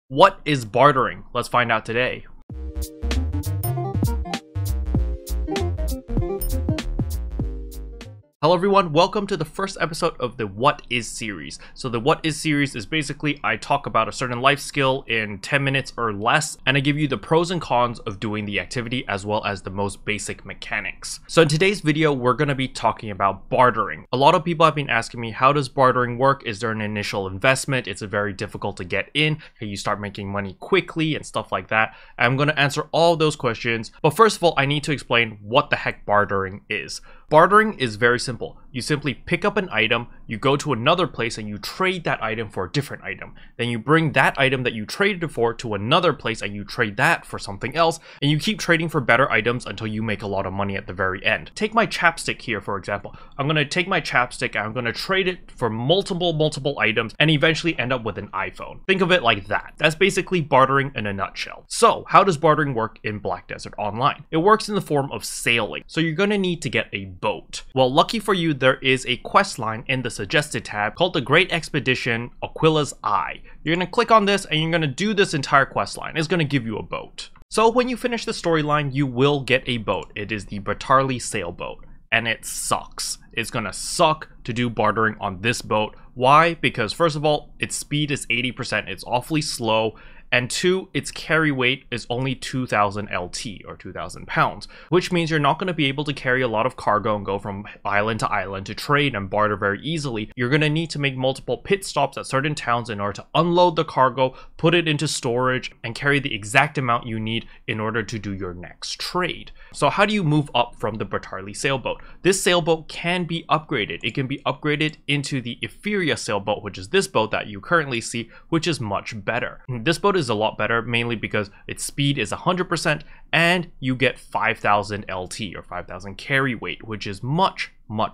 What is bartering? Let's find out today. Hello everyone, welcome to the first episode of the What Is series. So the What Is series is basically I talk about a certain life skill in 10 minutes or less, and I give you the pros and cons of doing the activity as well as the most basic mechanics. So in today's video, we're going to be talking about bartering. A lot of people have been asking me, how does bartering work? Is there an initial investment? It's very difficult to get in. Can you start making money quickly and stuff like that? I'm going to answer all those questions. But first of all, I need to explain what the heck bartering is. Bartering is very simple. You simply pick up an item, you go to another place and you trade that item for a different item. Then you bring that item that you traded it for to another place and you trade that for something else, and you keep trading for better items until you make a lot of money at the very end. Take my chapstick here, for example. I'm going to take my chapstick and I'm going to trade it for multiple items and eventually end up with an iPhone. Think of it like that. That's basically bartering in a nutshell. So how does bartering work in Black Desert Online? It works in the form of sailing. So you're going to need to get a boat. Well, lucky for you, there is a quest line in the suggested tab called the Great Expedition Aquila's Eye. You're going to click on this and you're going to do this entire quest line. It's going to give you a boat. So when you finish the storyline, you will get a boat. It is the Batali Sailboat, and it sucks. It's going to suck to do bartering on this boat. Why? Because first of all, its speed is 80%. It's awfully slow. And two, its carry weight is only 2,000 LT or 2,000 pounds, which means you're not going to be able to carry a lot of cargo and go from island to island to trade and barter very easily. You're going to need to make multiple pit stops at certain towns in order to unload the cargo, put it into storage, and carry the exact amount you need in order to do your next trade. So how do you move up from the Bartali Sailboat? This sailboat can be upgraded. It can be upgraded into the Ethereal Sailboat, which is this boat that you currently see, which is much better. This boat is a lot better, mainly because its speed is 100% and you get 5,000 LT or 5,000 carry weight, which is much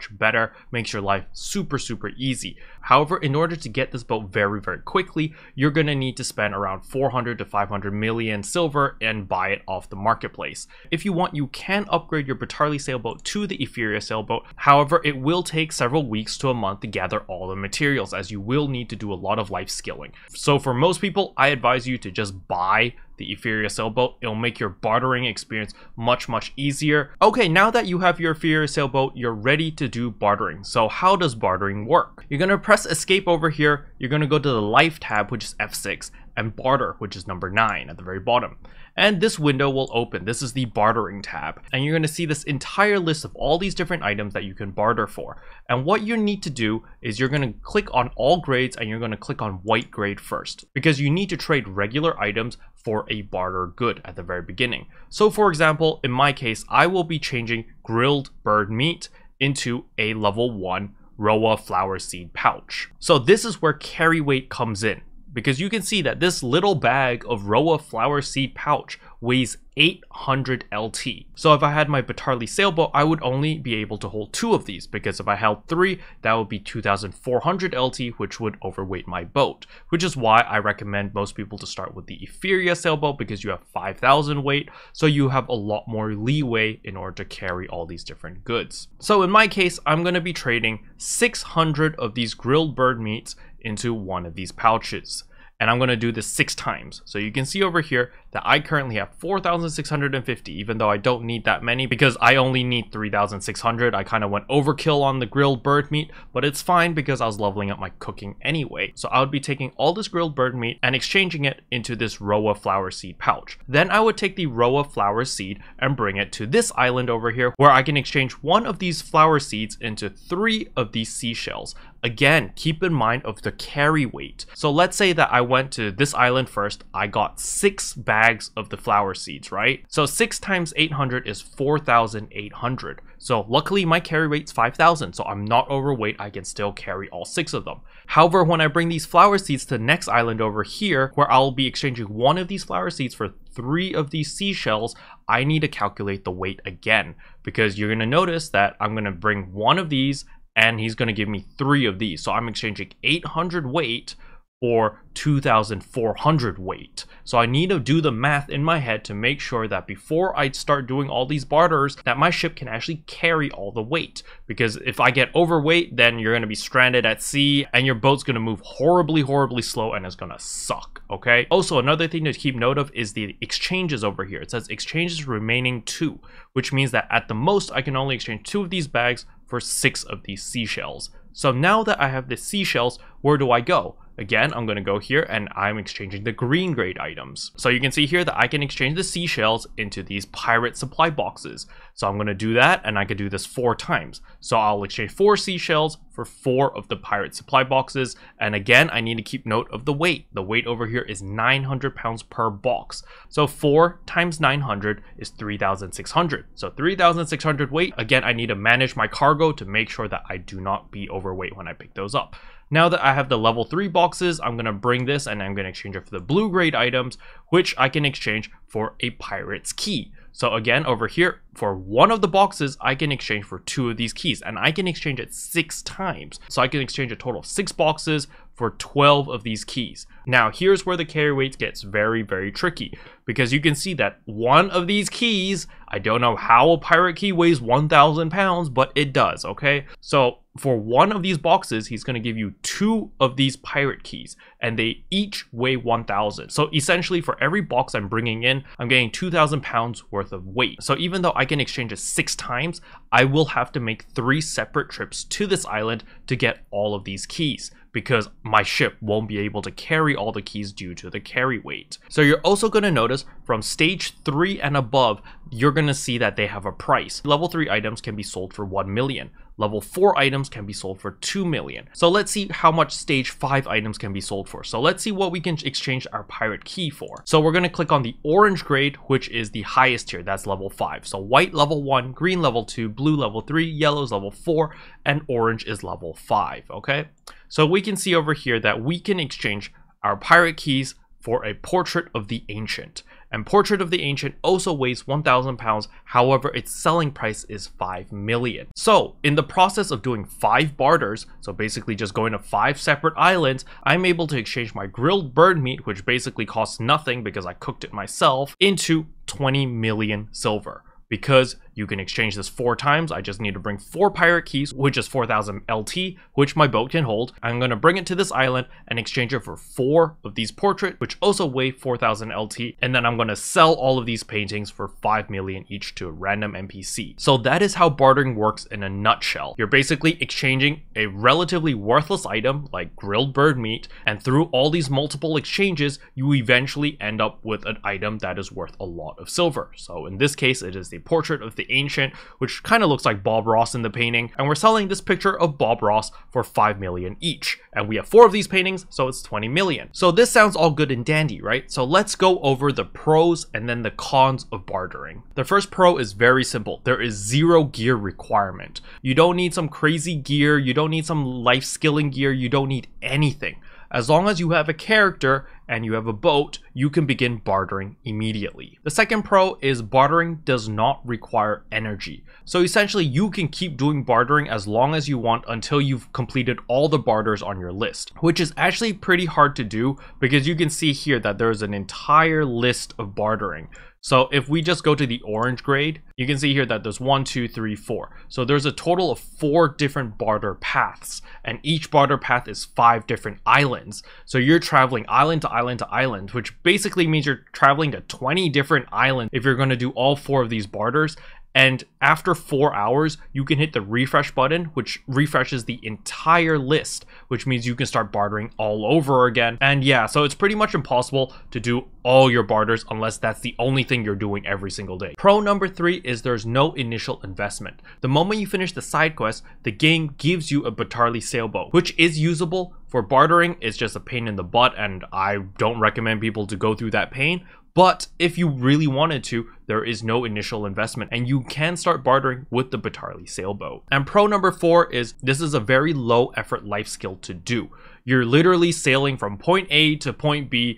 better, makes your life super easy. However, in order to get this boat very quickly, you're going to need to spend around 400 to 500 million silver and buy it off the marketplace. If you want, you can upgrade your Bartali Sailboat to the Ethereal Sailboat. However, it will take several weeks to a month to gather all the materials, as you will need to do a lot of life skilling. So for most people, I advise you to just buy the Ethereal Sailboat. It'll make your bartering experience much easier. Okay, now that you have your Ethereal Sailboat, you're ready to do bartering. So how does bartering work? You're going to press escape over here. You're going to go to the life tab, which is F6, and barter, which is number 9 at the very bottom. And this window will open. This is the bartering tab. And you're going to see this entire list of all these different items that you can barter for. And what you need to do is you're going to click on all grades and you're going to click on white grade first, because you need to trade regular items for a barter good at the very beginning. So for example, in my case, I will be changing grilled bird meat into a level 1 Roa flower seed pouch. So this is where carry weight comes in, because you can see that this little bag of Roa flower seed pouch weighs 800 LT. So if I had my Bartali Sailboat, I would only be able to hold 2 of these, because if I held 3, that would be 2,400 LT, which would overweight my boat, which is why I recommend most people to start with the Ethereal Sailboat, because you have 5,000 weight, so you have a lot more leeway in order to carry all these different goods. So in my case, I'm going to be trading 600 of these grilled bird meats into one of these pouches. And I'm going to do this 6 times. So you can see over here that I currently have 4,650, even though I don't need that many because I only need 3,600. I kind of went overkill on the grilled bird meat, but it's fine because I was leveling up my cooking anyway. So I would be taking all this grilled bird meat and exchanging it into this Roa flower seed pouch. Then I would take the Roa flower seed and bring it to this island over here, where I can exchange one of these flower seeds into 3 of these seashells. Again, keep in mind of the carry weight. So let's say that I went to this island first, I got 6 bags of the flower seeds, right? So 6 times 800 is 4,800. So luckily my carry weight's 5,000, so I'm not overweight, I can still carry all 6 of them. However, when I bring these flower seeds to the next island over here, where I'll be exchanging one of these flower seeds for 3 of these seashells, I need to calculate the weight again, because you're going to notice that I'm going to bring one of these and he's going to give me 3 of these. So I'm exchanging 800 weight or 2,400 weight. So I need to do the math in my head to make sure that before I start doing all these barters, that my ship can actually carry all the weight. Because if I get overweight, then you're going to be stranded at sea and your boat's going to move horribly slow and it's going to suck, okay? Also, another thing to keep note of is the exchanges over here. It says exchanges remaining 2, which means that at the most I can only exchange 2 of these bags for 6 of these seashells. So now that I have the seashells, where do I go? Again, I'm going to go here and I'm exchanging the green grade items. So you can see here that I can exchange the seashells into these pirate supply boxes. So I'm going to do that, and I could do this 4 times. So I'll exchange 4 seashells for 4 of the pirate supply boxes. And again, I need to keep note of the weight. The weight over here is 900 pounds per box. So 4 times 900 is 3,600. So 3,600 weight. Again, I need to manage my cargo to make sure that I do not be overweight when I pick those up. Now that I have the level 3 boxes, I'm going to bring this and I'm going to exchange it for the blue grade items, which I can exchange for a pirate's key. So again, over here, for one of the boxes, I can exchange for 2 of these keys, and I can exchange it 6 times. So I can exchange a total of 6 boxes for 12 of these keys. Now, here's where the carry weight gets very tricky, because you can see that one of these keys, I don't know how a pirate key weighs 1,000 pounds, but it does, okay? So for one of these boxes, he's going to give you 2 of these pirate keys, and they each weigh 1,000. So essentially, for every box I'm bringing in, I'm getting 2,000 pounds worth of weight. So even though I can exchange it 6 times, I will have to make 3 separate trips to this island to get all of these keys, because my ship won't be able to carry all the keys due to the carry weight. So you're also going to notice from stage 3 and above, you're going to see that they have a price. Level 3 items can be sold for 1 million. Level 4 items can be sold for 2 million. So let's see how much stage 5 items can be sold for. So let's see what we can exchange our pirate key for. So we're going to click on the orange grade, which is the highest tier. That's level 5. So white level 1, green level 2, blue level 3, yellow is level 4, and orange is level 5, okay? So we can see over here that we can exchange our pirate keys for a portrait of the ancient. And portrait of the ancient also weighs 1,000 pounds. However, its selling price is 5 million. So in the process of doing 5 barters, so basically just going to 5 separate islands, I'm able to exchange my grilled bird meat, which basically costs nothing because I cooked it myself, into 20 million silver. Because you can exchange this 4 times, I just need to bring 4 pirate keys, which is 4,000 LT, which my boat can hold. I'm going to bring it to this island and exchange it for 4 of these portraits, which also weigh 4,000 LT. And then I'm going to sell all of these paintings for 5 million each to a random NPC. So that is how bartering works in a nutshell. You're basically exchanging a relatively worthless item like grilled bird meat, and through all these multiple exchanges, you eventually end up with an item that is worth a lot of silver. So in this case, it is the portrait of the ancient, which kind of looks like Bob Ross in the painting, and we're selling this picture of Bob Ross for 5 million each, and we have 4 of these paintings, so it's 20 million. So this sounds all good and dandy, right? So let's go over the pros and then the cons of bartering. The first pro is very simple. There is 0 gear requirement. You don't need some crazy gear, you don't need some life skilling gear, you don't need anything. As long as you have a character and you have a boat, you can begin bartering immediately. The second pro is bartering does not require energy. So essentially you can keep doing bartering as long as you want until you've completed all the barters on your list, which is actually pretty hard to do because you can see here that there's an entire list of bartering. So if we just go to the orange grade, you can see here that there's 1, 2, 3, 4. So there's a total of 4 different barter paths, and each barter path is 5 different islands. So you're traveling island to island to island, which basically means you're traveling to 20 different islands if you're going to do all 4 of these barters. And after 4 hours, you can hit the refresh button, which refreshes the entire list, which means you can start bartering all over again. And yeah, so it's pretty much impossible to do all your barters unless that's the only thing you're doing every single day. Pro number 3 is there's no initial investment. The moment you finish the side quest, the game gives you a Batali Sailboat, which is usable. For bartering, it's just a pain in the butt, and I don't recommend people to go through that pain. But if you really wanted to, there is no initial investment and you can start bartering with the Bartering Sailboat. And pro number 4 is this is a very low effort life skill to do. You're literally sailing from point A to point B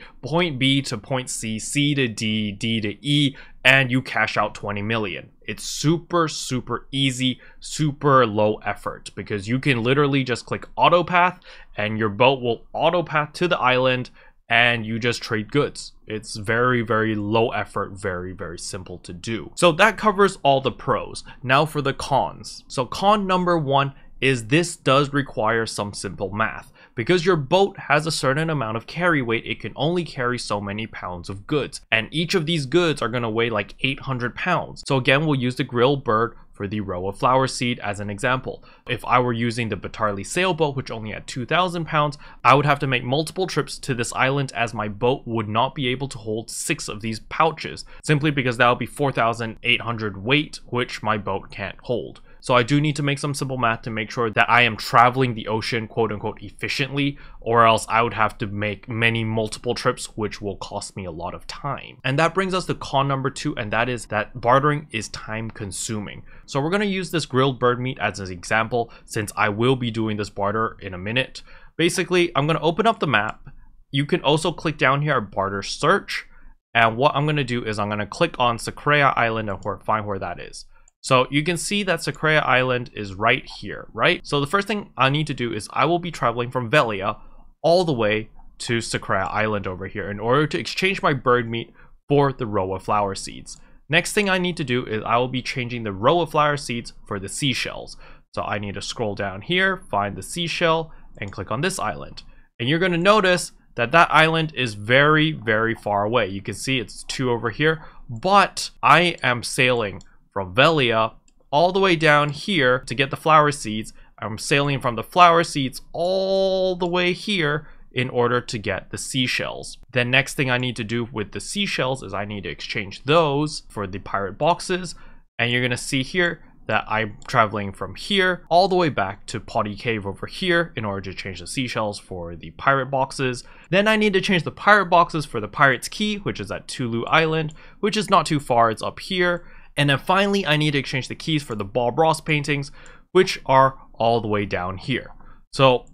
to point C, C to D, D to E, and you cash out 20 million. It's super easy, super low effort, because you can literally just click auto path and your boat will auto path to the island and you just trade goods. It's very low effort, very simple to do. So that covers all the pros. Now for the cons. So con number 1 is this does require some simple math. Because your boat has a certain amount of carry weight, it can only carry so many pounds of goods. And each of these goods are going to weigh like 800 pounds. So again, we'll use the grilled bird for the row of flower seed as an example. If I were using the Batali Sailboat, which only had 2,000 pounds, I would have to make multiple trips to this island, as my boat would not be able to hold 6 of these pouches, simply because that would be 4,800 weight, which my boat can't hold. So I do need to make some simple math to make sure that I am traveling the ocean quote unquote efficiently, or else I would have to make multiple trips, which will cost me a lot of time. And that brings us to con number 2, and that is that bartering is time consuming. So we're going to use this grilled bird meat as an example, since I will be doing this barter in a minute. Basically, I'm going to open up the map. You can also click down here at barter search. And what I'm going to do is I'm going to click on Sakrea Island and find where that is. So you can see that Sakrea Island is right here, right? So the first thing I need to do is I will be traveling from Velia all the way to Sakrea Island over here in order to exchange my bird meat for the row of flower seeds. Next thing I need to do is I will be changing the row of flower seeds for the seashells. So I need to scroll down here, find the seashell, and click on this island. And you're going to notice that that island is very far away. You can see it's 2 over here, but I am sailing from Velia all the way down here to get the flower seeds. I'm sailing from the flower seeds all the way here in order to get the seashells. Then next thing I need to do with the seashells is I need to exchange those for the pirate boxes. And you're gonna see here that I'm traveling from here all the way back to Potty Cave over here in order to change the seashells for the pirate boxes. Then I need to change the pirate boxes for the Pirate's Key, which is at Tulu Island, which is not too far, it's up here. And then finally, I need to exchange the keys for the Bob Ross paintings, which are all the way down here. So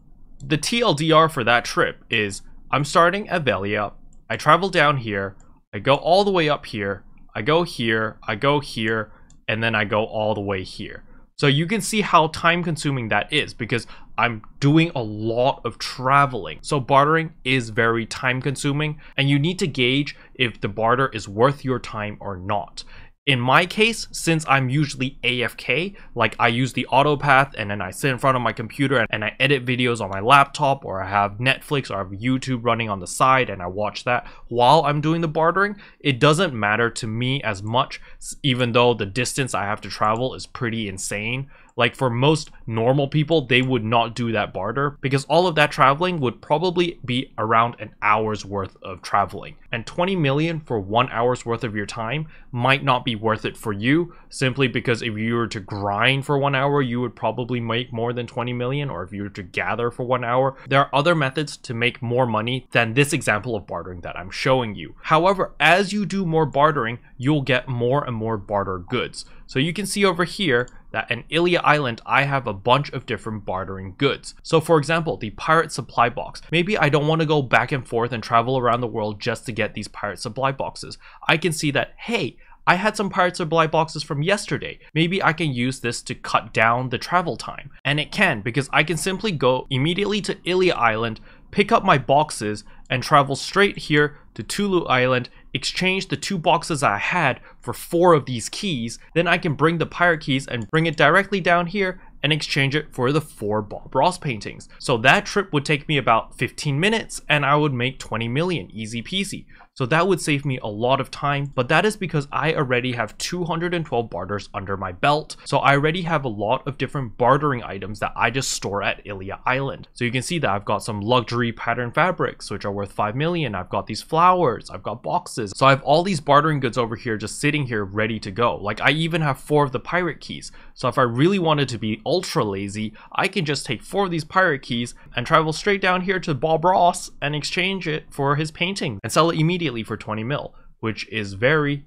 the TLDR for that trip is I'm starting at Velia, I travel down here, I go all the way up here, I go here, I go here, and then I go all the way here. So you can see how time consuming that is, because I'm doing a lot of traveling. So bartering is very time consuming, and you need to gauge if the barter is worth your time or not. In my case, since I'm usually AFK, like I use the auto path and then I sit in front of my computer and I edit videos on my laptop, or I have Netflix or I have YouTube running on the side and I watch that while I'm doing the bartering, it doesn't matter to me as much, even though the distance I have to travel is pretty insane. Like for most normal people, they would not do that barter because all of that traveling would probably be around an hour's worth of traveling. And 20 million for 1 hour's worth of your time might not be worth it for you, simply because if you were to grind for 1 hour, you would probably make more than 20 million, or if you were to gather for 1 hour. There are other methods to make more money than this example of bartering that I'm showing you. However, as you do more bartering, you'll get more and more barter goods. So you can see over here that in Ilia Island, I have a bunch of different bartering goods. So for example, the pirate supply box. Maybe I don't want to go back and forth and travel around the world just to get these pirate supply boxes. I can see that, hey, I had some pirate supply boxes from yesterday. Maybe I can use this to cut down the travel time. And it can, because I can simply go immediately to Ilia Island, pick up my boxes, and travel straight here to Tulu Island, exchange the 2 boxes I had for 4 of these keys. Then I can bring the pirate keys and bring it directly down here and exchange it for the 4 Bob Ross paintings. So that trip would take me about 15 minutes and I would make 20 million, easy peasy. So that would save me a lot of time, but that is because I already have 212 barters under my belt. So I already have a lot of different bartering items that I just store at Ilia Island. So you can see that I've got some luxury pattern fabrics, which are worth 5 million. I've got these flowers, I've got boxes. So I have all these bartering goods over here just sitting here ready to go. Like I even have 4 of the pirate keys. So if I really wanted to be ultra lazy, I can just take 4 of these pirate keys and travel straight down here to Bob Ross and exchange it for his painting and sell it immediately for 20 mil, which is very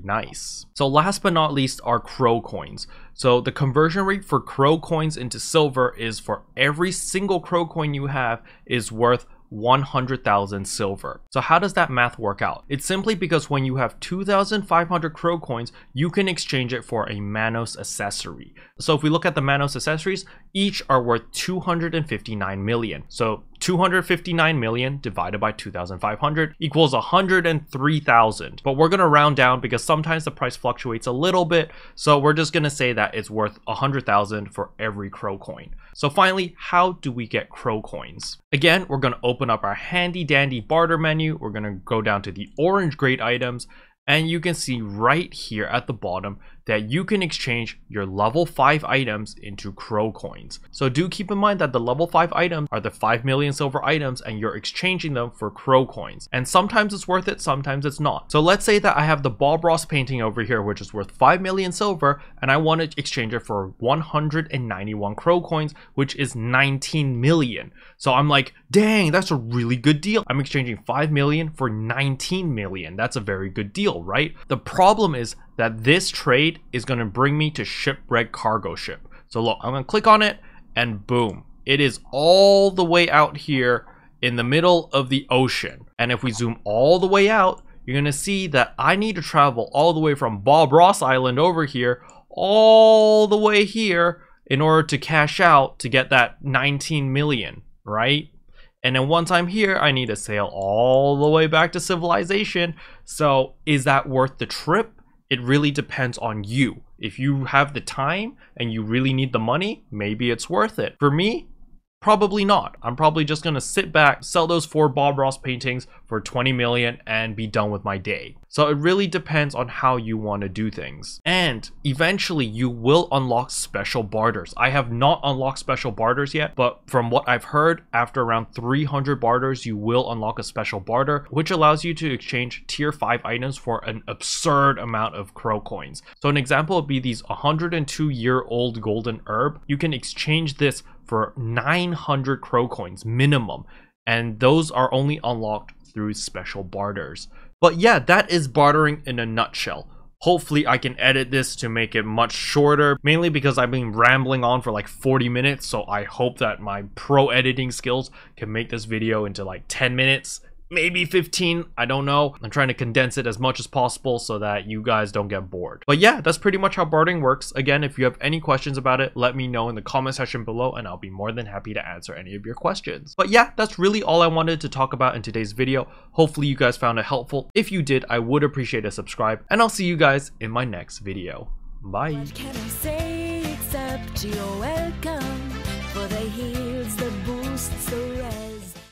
nice. So last but not least are crow coins. So the conversion rate for crow coins into silver is, for every single crow coin you have, is worth 100,000 silver. So how does that math work out? It's simply because when you have 2,500 crow coins, you can exchange it for a Manos accessory. So if we look at the Manos accessories, each are worth 259 million. So 259 million divided by 2,500 equals 103,000. But we're going to round down because sometimes the price fluctuates a little bit. So we're just going to say that it's worth 100,000 for every crow coin. So finally, how do we get crow coins? Again, we're going to open up our handy dandy barter menu. We're going to go down to the orange grade items. And you can see right here at the bottom that you can exchange your level 5 items into crow coins. So do keep in mind that the level 5 items are the 5 million silver items and you're exchanging them for crow coins. And sometimes it's worth it, sometimes it's not. So let's say that I have the Bob Ross painting over here, which is worth 5 million silver, and I want to exchange it for 191 crow coins, which is 19 million. So I'm like, dang, that's a really good deal. I'm exchanging 5 million for 19 million. That's a very good deal, right? The problem is that this trade is going to bring me to shipwreck cargo ship. So look, I'm going to click on it and boom, it is all the way out here in the middle of the ocean. And if we zoom all the way out, you're going to see that I need to travel all the way from Bob Ross Island over here, all the way here in order to cash out to get that 19 million, right? And then once I'm here, I need to sail all the way back to civilization. So is that worth the trip? It really depends on you. If you have the time and you really need the money, maybe it's worth it. For me, probably not. I'm probably just gonna sit back, sell those 4 Bob Ross paintings for 20 million and be done with my day. So it really depends on how you want to do things. And eventually you will unlock special barters. I have not unlocked special barters yet, but from what I've heard, after around 300 barters, you will unlock a special barter, which allows you to exchange tier 5 items for an absurd amount of crow coins. So an example would be these 102-year-old golden herb. You can exchange this for 900 crow coins minimum, and those are only unlocked through special barters. But yeah, that is bartering in a nutshell. Hopefully I can edit this to make it much shorter, mainly because I've been rambling on for like 40 minutes, so I hope that my pro editing skills can make this video into like 10 minutes, maybe 15, I don't know. I'm trying to condense it as much as possible so that you guys don't get bored. But yeah, that's pretty much how bartering works. Again, if you have any questions about it, let me know in the comment section below and I'll be more than happy to answer any of your questions. But yeah, that's really all I wanted to talk about in today's video. Hopefully you guys found it helpful. If you did, I would appreciate a subscribe and I'll see you guys in my next video. Bye. What can I say except you're welcome for the heals, the boosts, the res.